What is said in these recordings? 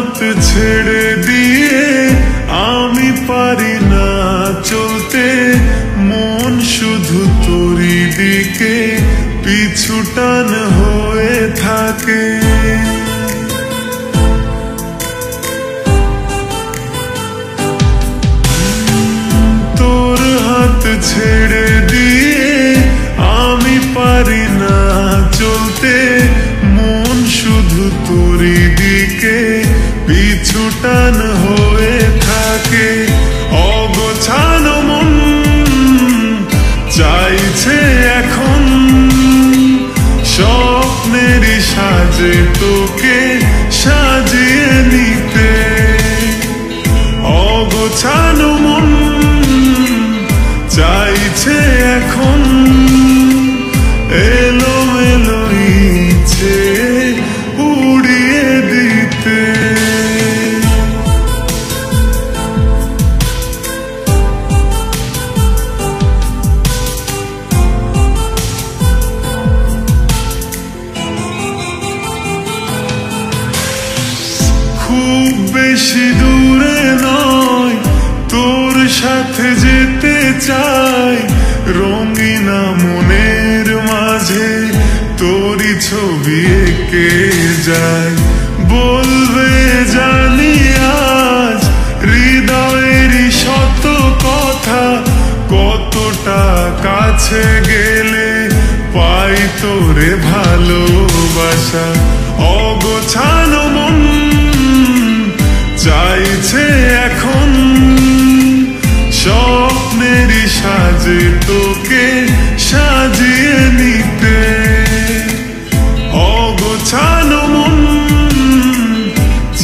হাত ছেড়ে দিয়ে আমি পারি না চলতে, মন শুধু তোরই দিকে পিছু টান হয়ে থাকে। তোর হাত ছেড়ে দিয়ে আমি পারি না চলতে, মন শুধু তোরই দিকে পিছু টান হয়ে থাকে। অগোছানো মন চাইছে এখন স্বপ্নেরই সাজে তোকে সাজিয়ে নিতে। অগোছানো মন চাইছে এখন এলোমেলো ইচ্ছে উড়িয়ে দিতে। খুব বেশি দূরে নয়, তোর সাথে যেতে চাই, রঙিনা মনের মাঝে তোরই ছবি এঁকে যায়। বলবে জানি আজ হৃদয়েরই শত কথা, কতটা কাছে গেলে পাই তোরে ভালোবাসা। অগোছানো মন চাইছে এখন স্বপ্নেরই সাজে তোকে সাজিয়ে নিতে। অগোছানো মন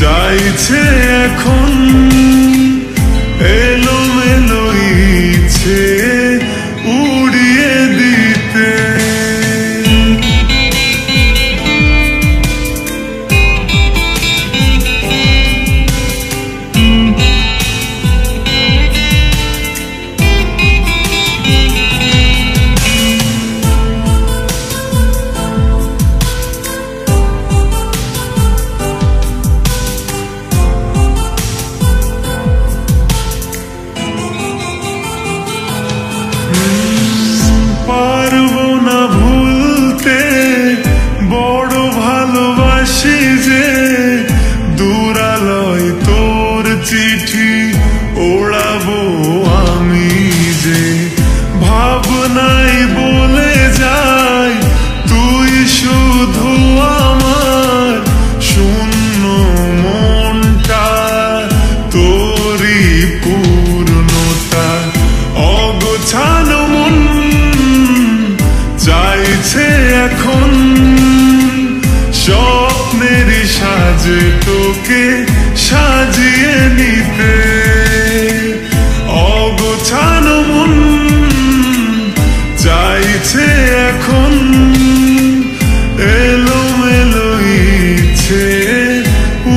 চাইছে এখন এলোমেলো ইচ্ছে উড়িয়ে দিতে। পারবো না ভুলতে বড় ভালোবাসি যে, দূরালয় তোর চিঠি ওড়াবো আমি যে। ভাবনাই বলে যাই তুই শুধু আমার, শূন্য মনটা তোরই পূর্ণতা। অগোছানো মন চাইছে এখন স্বপ্নেরই সাজে তোকে সাজিয়ে নিতে। অগোছানো মন চাইছে এখন এলোমেলো ইচ্ছে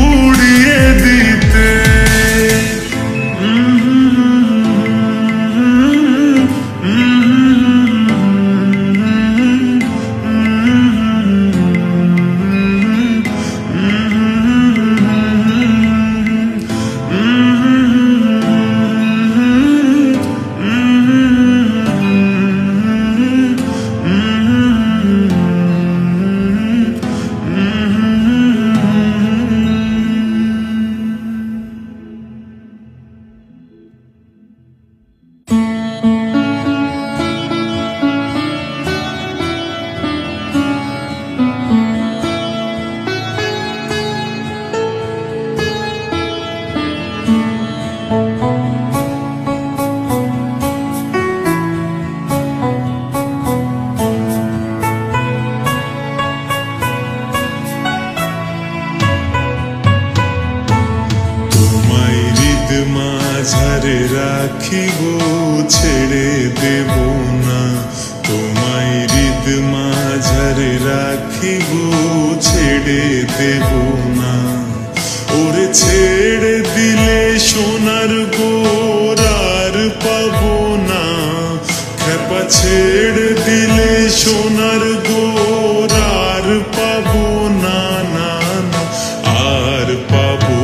উড়িয়ে দিতে। মাঝারে রাখিব ছেড়ে দেব না, তোমায় হৃদ মাঝারে রাখিব ছেড়ে দেব না। ওরে ছেড়ে দিলে সোনার গোরার পাবো না, খেপা ছেড়ে দিলে সোনার গোরার পাবো না, না না আর পাবো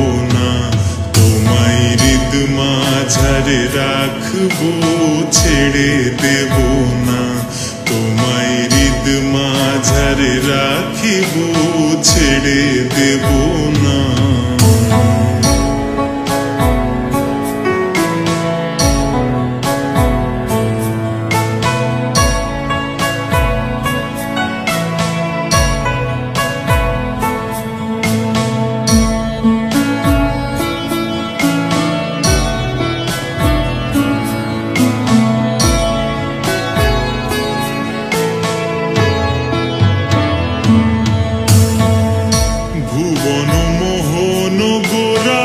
ছেড়ে দেব না, তোমায় হৃদ মাঝারে রাখিব, ছেড়ে দেব না। ভুবন মোহন গোরা,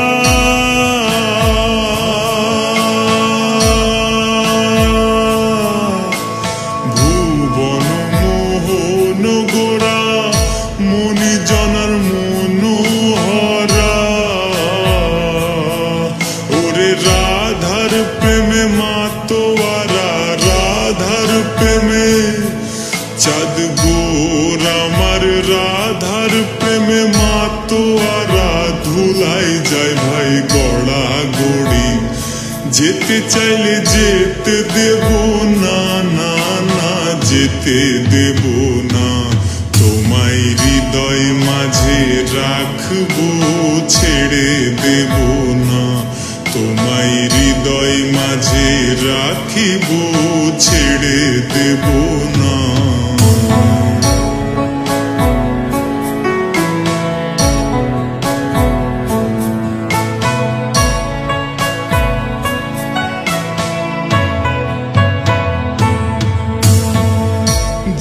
ভুবন মোহন গোরা, মনি জনার মনোহরা, ওরে রাধার প্রেমে মাতোয়ারা, রাধার প্রেমে চাঁদ গোর আমার, রাধার প্রেমে মাতোয়ারা, ধুলাই যায় ভাই গড়া গড়ি, যেতে চাইলে যেতে দেব না, না না যেতে দেব না, তোমায় হৃদয় মাঝে রাখবো, ছেড়ে দেব না, তোমায় হৃদয় মাঝে রাখিব, ছেড়ে দেব না।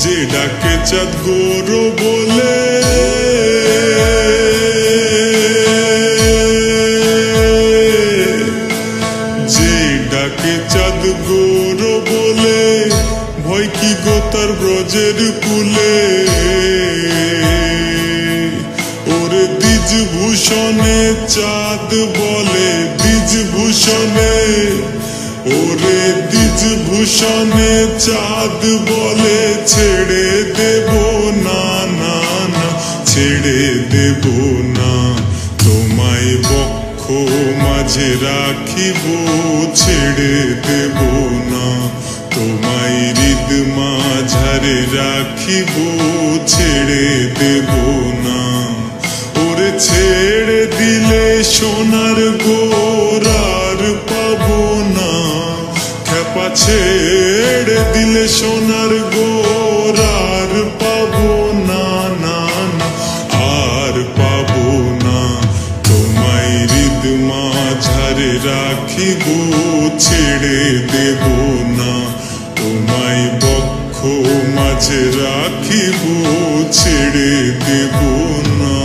যে ডাকে চাঁদ গোর বলে, যে ডাকে চাঁদ গোর বলে, ভয় কি গো তার ব্রজের কুলে, ওরে দ্বিজ ভূষণে চাঁদ বলে, দ্বিজ ভূষণে, ওরে দ্বিজ ভূষণে চাঁদ বলে, ছেড়ে দেব না, না না ছেড়ে দেব না, তোমায় বক্ষ মাঝে রাখিব, ছেড়ে দেব না, তোমায় হৃদ মাঝারে রাখিব, ছেড়ে দেব না, ওরে ছেড়ে দিলে সোনার গোরার পাবো না, খেপা ছেড়ে দিলে সোনার গোরার পাবো না, না না আর পাবো না, তোমায় হৃদ মাঝারে রাখিব, ছেড়ে দেব না, তোমায় বক্ষ মাঝে রাখিব, ছেড়ে দেব না।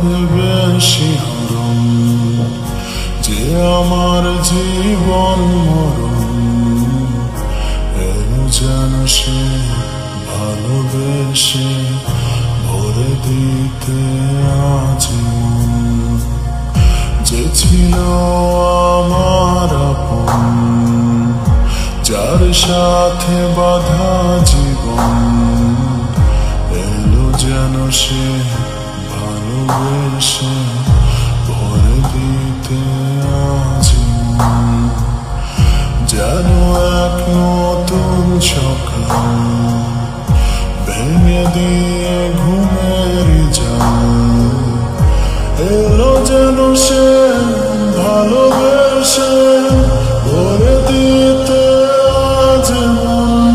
ভেবে শিহরণ যে আমার জীবন মরণ এলো যেন সে ভালোবেসে ভরে দিতে আজীবন, যে ছিল আমার আপন, যার সাথে বাঁধা জীবন, এলো যেন সে ভালোবেসে ভরে দিতে আজীবন, যেন এক নতুন সকাল ভেঙে দিয়ে ঘুমের জাল, এলো যেন সে ভালোবেসে ভরে দিতে আজীবন।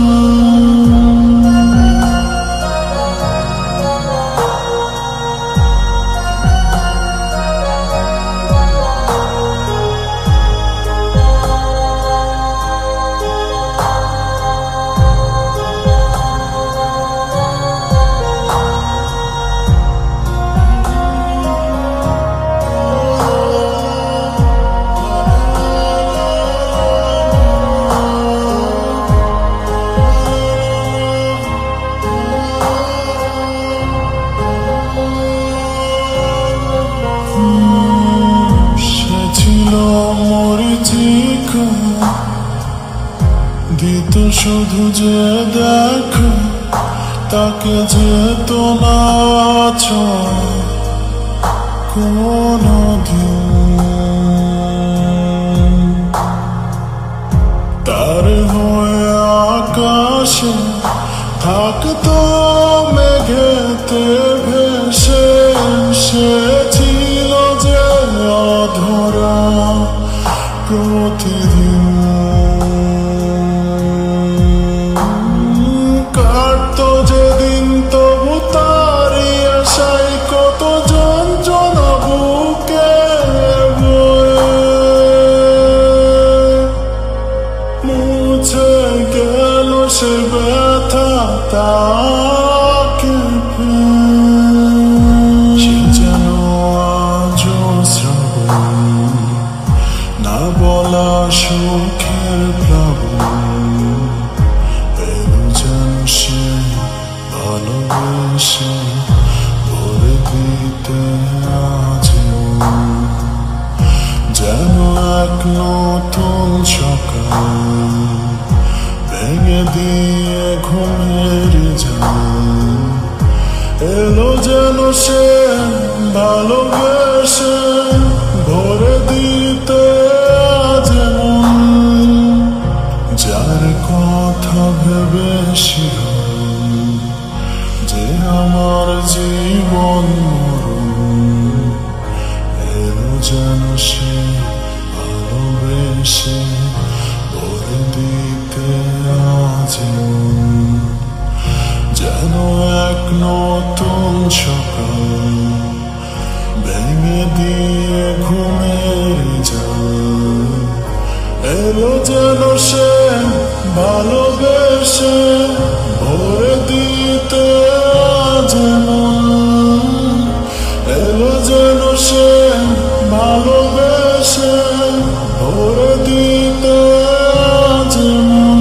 মরিচিকা দিত শুধু যে দেখো তাকে যেত না কোনদিন তার হয়ে আকাশে থাকতো মেঘেতে ভেসে সে ছিল যে অধরা প্রতিদিন কাটতো যেদিন তবু তারই আশায় কত যন্ত্রণা বুকে বয়ে মুছে গেল সে ব্যথা তাকে সে যেন আজও শ্রাবণ না বলা সুখের প্লাবন এলো যেন সে ভালোবেসে ভরে দিতে আজীবন যেন এক নতুন সকাল ভেঙে দিয়ে ঘুমের জাল এলো যেন সে ভালোবেসে ভরে দিতে যেমন যার কথা ভেবে শিরোন যে আমার জীবন মরণ এলো যেন সে ভালোবেসে ভরে দিতে আজীবন যেন এক নতুন সকাল ভেঙে দিয়ে ঘুমের জাল এলো যেন সে ভালোবেসে ভরে দিতে যেমন এলো যেন সে ভালোবেসে ভরে দিতে যেমন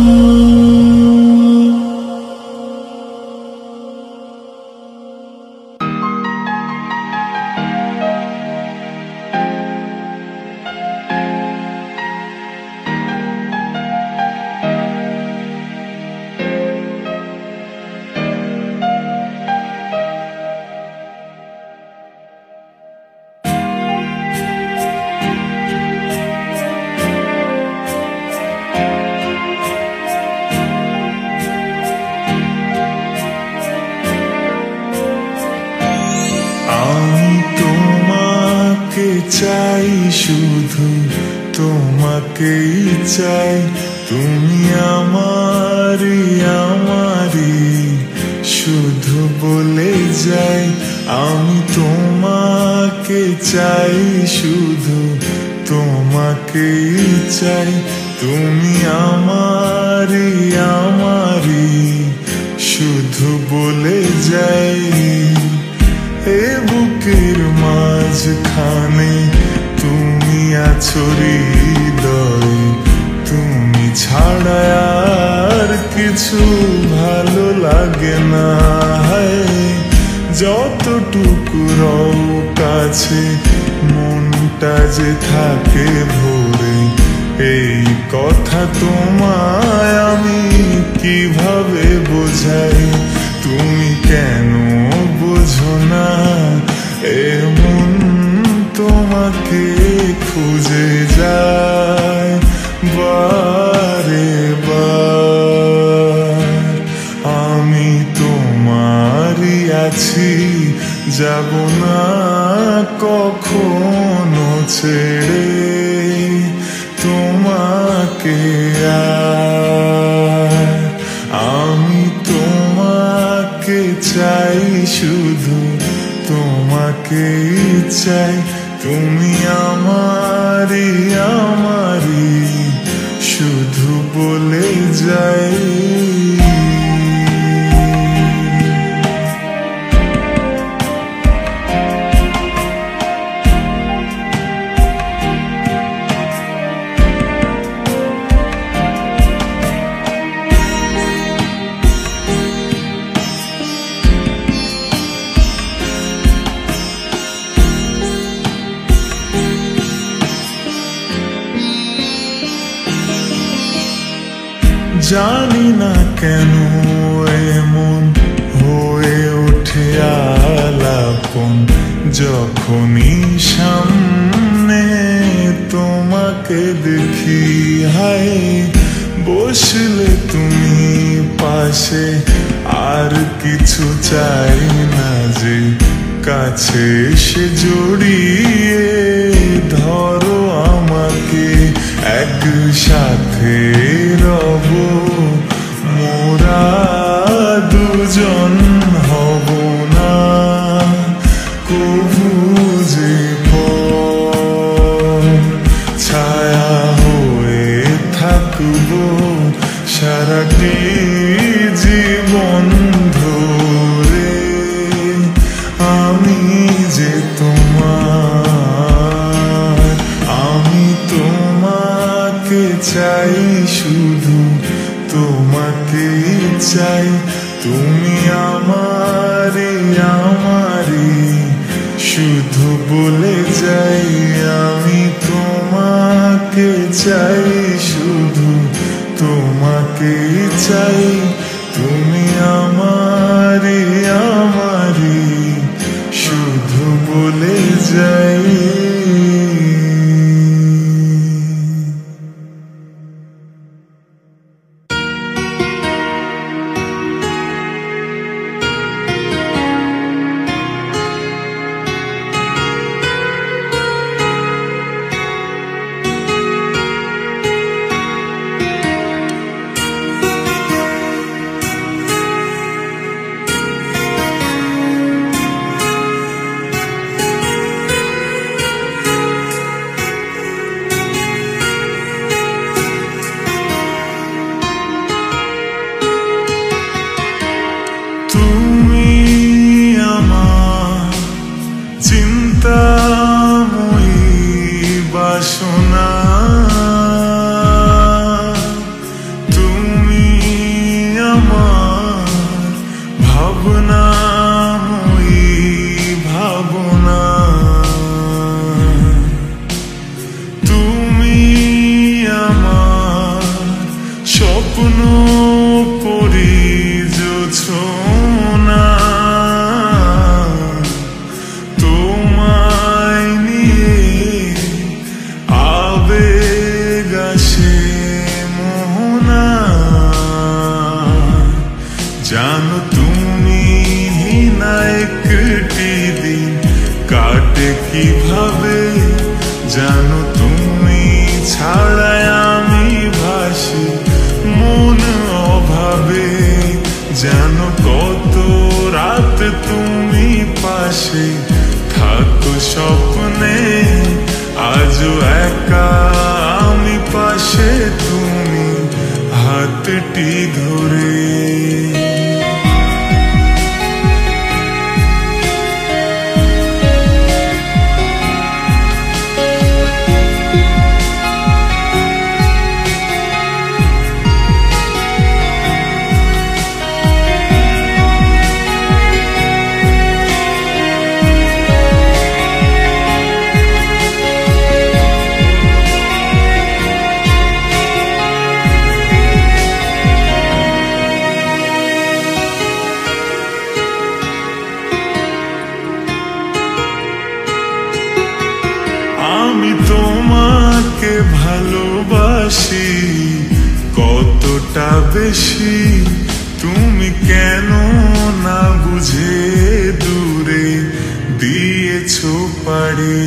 চাই শুধু তোমাকেই চাই তুমি আমারি আমারি শুধু বলে যাই আমি তোমাকে চাই শুধু তোমাকেই চাই তুমি আমারি আমারি শুধু বলে যাই এ বুকের মাঝখানে তুমি আছো হৃদয় তুমি ছাড়া আর কিছু ভালো লাগে না যতটুকু রও কাছে মনটা যে থাকে ভরে এই কথা তোমায় আমি কিভাবে বোঝাই তুমি কেন বোঝো না এমন তোমাকে খুঁজে যায় বারে বার আমি তোমারই আছি যাব না কখনো ছেড়ে তোমাকে আর আমি তোমাকে চাই শুধু তোমাকেই চাই তুমি আমারি আমারি শুধু বলে যাই জানি না কেন এমন হয়ে ওঠে আলাপন, যখনই সামনে তোমাকে দেখি। হায় বসলে তুমি পাশে, আর কিছু চাই না যে, কাছে এসে জড়িয়ে ধরো আমাকে। একসাথে রব মোরা দুজন, হব না কবু যে ছায়া হয়ে থাকবো সারাটি জীবন ধরে। আমি যে তোমার, আমি তোমাকে চাই, শুধু তোমাকেই চাই। তুমি আমারে আমারে শুধু বলে যাই, আমি তোমাকে চাই, শুধু তোমাকেই চাই। তুমি আমারে আমারে শুধু বলে যাই। জানো তুমি না একটি দিন কাটে কিভাবে, জানো তুমি ছাড়াই আমি ভাসি মন অভাবে। জানো কত রাত তুমি পাশে থাকো স্বপ্নে, আজও একা আমি পাশে তুমি হাতটি ধরে। আমি তোমাকে ভালোবাসি কতটা বেশি, তুমি কেন না বুঝে দূরে দিয়েছো পাড়ি।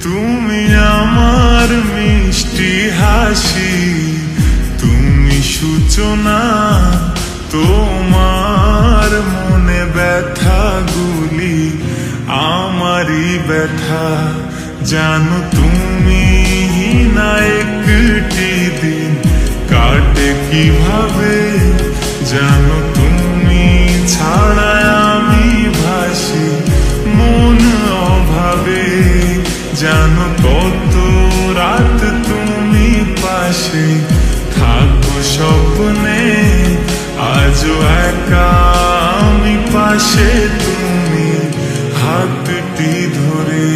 তুমি আমার মিষ্টি হাসি, তুমি সূচনা তোমার মনে ব্যথাগুলি আমারই ব্যথা। জানো তুমি না একটি দিন কাটে কিভাবে, জানো তুমি ছাড়া আমি ভাসি মন অভাবে। জানো কত রাত তুমি পাশে থাকো স্বপ্নে, আজও একা আমি পাশে তুমি হাতটি ধরে।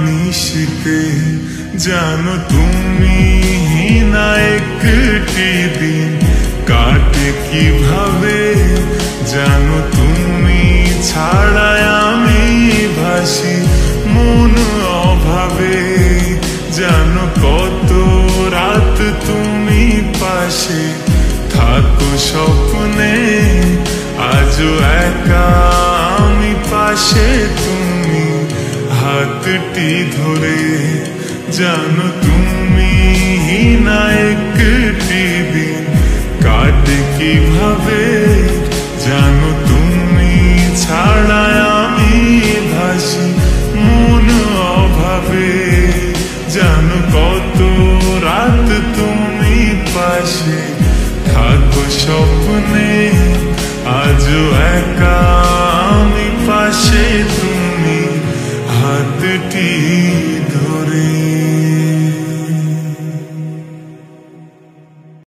নিশিতে জানো তুমি না একটি দিন কাটে কিভাবে জানো তুমি ছাড়ায় আমি ভাসি মন অভাবে জানো কত রাত তুমি পাশে থাকো স্বপ্নে আজও একা আমি পাশে তুমি হাতটি ধরে জানো তুমি না একটি দিন কাটে কিভাবে জানো তুমি ছাড়ায় আমি ভাসি মন অভাবে জানো কত রাত তুমি পাশে থাকো স্বপ্নে আজও একা আমি পাশে তুমি হাতটি